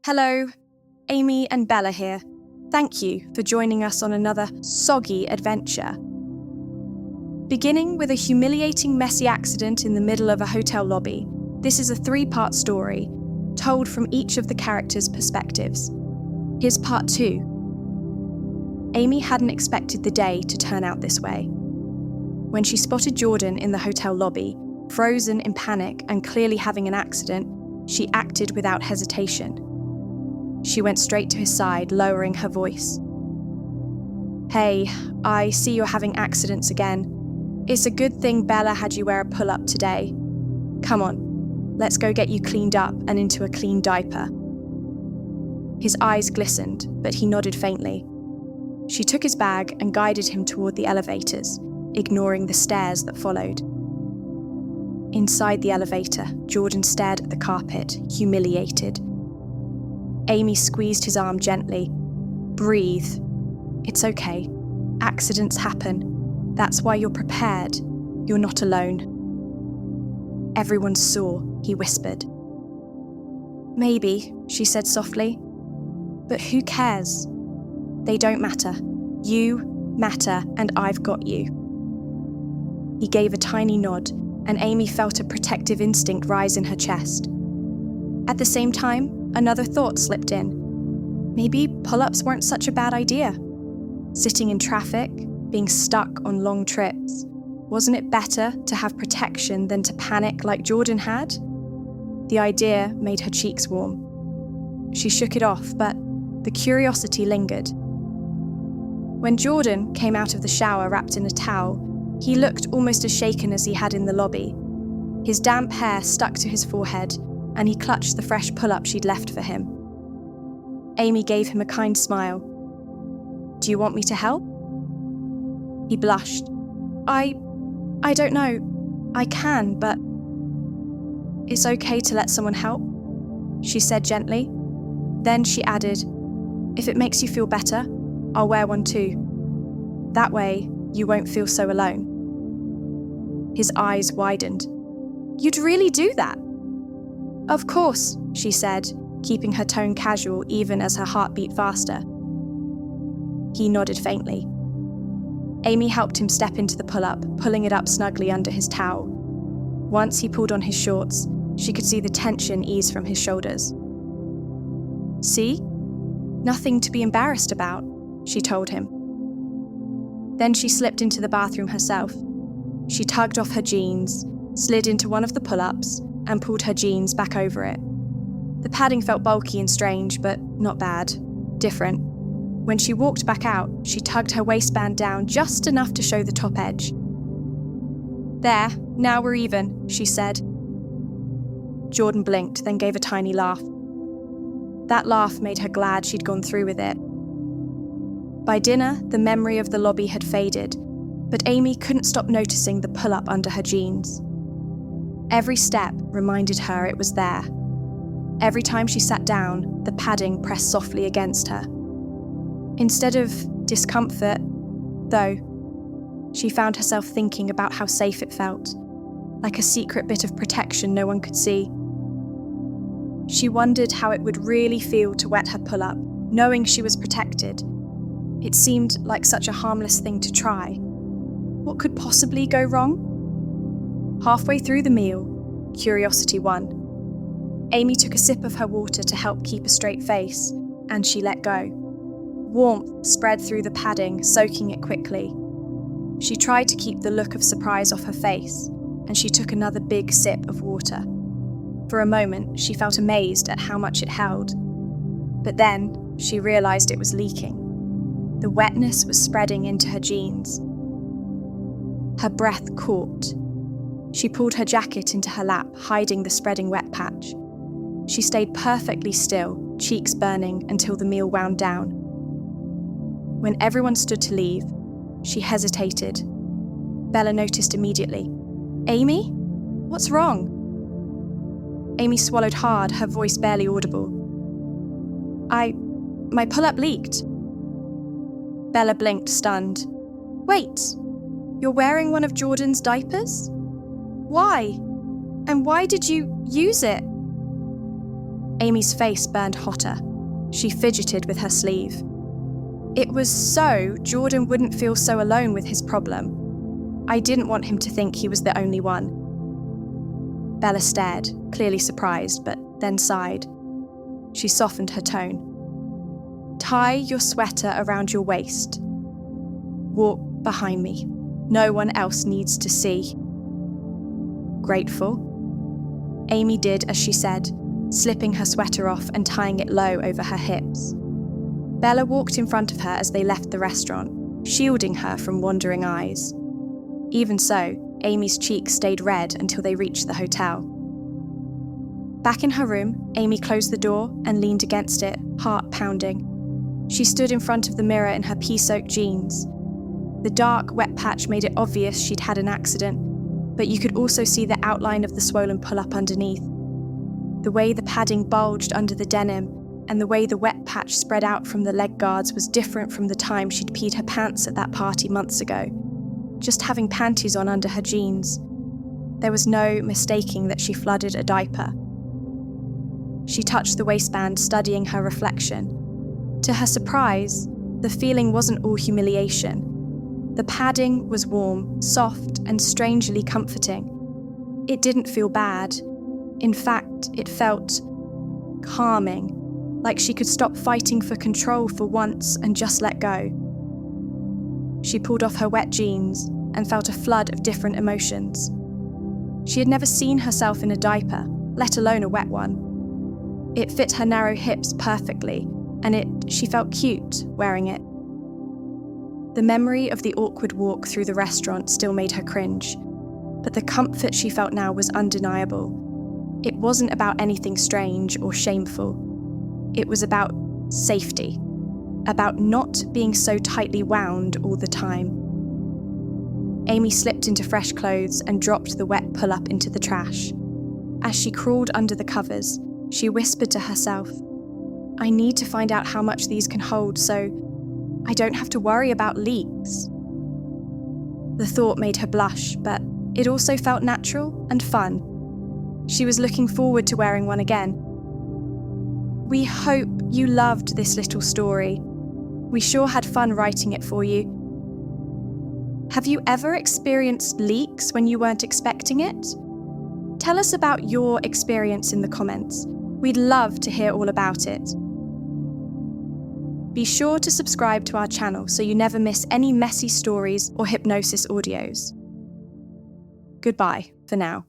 Hello, Amy and Bella here. Thank you for joining us on another soggy adventure. Beginning with a humiliating, messy accident in the middle of a hotel lobby, this is a 3-part story, told from each of the characters' perspectives. Here's part 2. Amy hadn't expected the day to turn out this way. When she spotted Jordan in the hotel lobby, frozen in panic and clearly having an accident, she acted without hesitation. She went straight to his side, lowering her voice. "Hey, I see you're having accidents again. It's a good thing Bella had you wear a pull-up today. Come on, let's go get you cleaned up and into a clean diaper." His eyes glistened, but he nodded faintly. She took his bag and guided him toward the elevators, ignoring the stairs that followed. Inside the elevator, Jordan stared at the carpet, humiliated. Amy squeezed his arm gently. "Breathe. It's okay. Accidents happen. That's why you're prepared. You're not alone." "Everyone saw," he whispered. "Maybe," she said softly. "But who cares? They don't matter. You matter, and I've got you." He gave a tiny nod, and Amy felt a protective instinct rise in her chest. At the same time, another thought slipped in. Maybe pull-ups weren't such a bad idea. Sitting in traffic, being stuck on long trips, wasn't it better to have protection than to panic like Jordan had? The idea made her cheeks warm. She shook it off, but the curiosity lingered. When Jordan came out of the shower wrapped in a towel, he looked almost as shaken as he had in the lobby. His damp hair stuck to his forehead, and he clutched the fresh pull-up she'd left for him. Amy gave him a kind smile. "Do you want me to help?" He blushed. I don't know. I can, but..." "It's okay to let someone help," she said gently. Then she added, "If it makes you feel better, I'll wear one too. That way, you won't feel so alone." His eyes widened. "You'd really do that?" "Of course," she said, keeping her tone casual even as her heart beat faster. He nodded faintly. Amy helped him step into the pull-up, pulling it up snugly under his towel. Once he pulled on his shorts, she could see the tension ease from his shoulders. "See? Nothing to be embarrassed about," she told him. Then she slipped into the bathroom herself. She tugged off her jeans, slid into one of the pull-ups, and pulled her jeans back over it. The padding felt bulky and strange, but not bad. Different. When she walked back out, she tugged her waistband down just enough to show the top edge. "There, now we're even," she said. Jordan blinked, then gave a tiny laugh. That laugh made her glad she'd gone through with it. By dinner, the memory of the lobby had faded, but Amy couldn't stop noticing the pull-up under her jeans. Every step reminded her it was there. Every time she sat down, the padding pressed softly against her. Instead of discomfort, though, she found herself thinking about how safe it felt, like a secret bit of protection no one could see. She wondered how it would really feel to wet her pull-up, knowing she was protected. It seemed like such a harmless thing to try. What could possibly go wrong? Halfway through the meal, curiosity won. Amy took a sip of her water to help keep a straight face, and she let go. Warmth spread through the padding, soaking it quickly. She tried to keep the look of surprise off her face, and she took another big sip of water. For a moment, she felt amazed at how much it held. But then, she realized it was leaking. The wetness was spreading into her jeans. Her breath caught. She pulled her jacket into her lap, hiding the spreading wet patch. She stayed perfectly still, cheeks burning, until the meal wound down. When everyone stood to leave, she hesitated. Bella noticed immediately. "Amy? What's wrong?" Amy swallowed hard, her voice barely audible. My pull-up leaked." Bella blinked, stunned. "Wait, you're wearing one of Jordan's diapers? Why? And why did you use it?" Amy's face burned hotter. She fidgeted with her sleeve. It was so Jordan wouldn't feel so alone with his problem. I didn't want him to think he was the only one. Bella stared, clearly surprised, but then sighed. She softened her tone. Tie your sweater around your waist. Walk behind me. No one else needs to see. Grateful? Amy did as she said, slipping her sweater off and tying it low over her hips. Bella walked in front of her as they left the restaurant, shielding her from wandering eyes. Even so, Amy's cheeks stayed red until they reached the hotel. Back in her room, Amy closed the door and leaned against it, heart pounding. She stood in front of the mirror in her pea-soaked jeans. The dark, wet patch made it obvious she'd had an accident, but you could also see the outline of the swollen pull-up underneath. The way the padding bulged under the denim and the way the wet patch spread out from the leg guards was different from the time she'd peed her pants at that party months ago, just having panties on under her jeans. There was no mistaking that she flooded a diaper. She touched the waistband, studying her reflection. To her surprise, the feeling wasn't all humiliation. The padding was warm, soft, and strangely comforting. It didn't feel bad. In fact, it felt calming, like she could stop fighting for control for once and just let go. She pulled off her wet jeans and felt a flood of different emotions. She had never seen herself in a diaper, let alone a wet one. It fit her narrow hips perfectly, and she felt cute wearing it. The memory of the awkward walk through the restaurant still made her cringe, but the comfort she felt now was undeniable. It wasn't about anything strange or shameful. It was about safety, about not being so tightly wound all the time. Amy slipped into fresh clothes and dropped the wet pull-up into the trash. As she crawled under the covers, she whispered to herself, I need to find out how much these can hold so I don't have to worry about leaks. The thought made her blush, but it also felt natural and fun. She was looking forward to wearing one again. We hope you loved this little story. We sure had fun writing it for you. Have you ever experienced leaks when you weren't expecting it? Tell us about your experience in the comments. We'd love to hear all about it. Be sure to subscribe to our channel so you never miss any messy stories or hypnosis audios. Goodbye for now.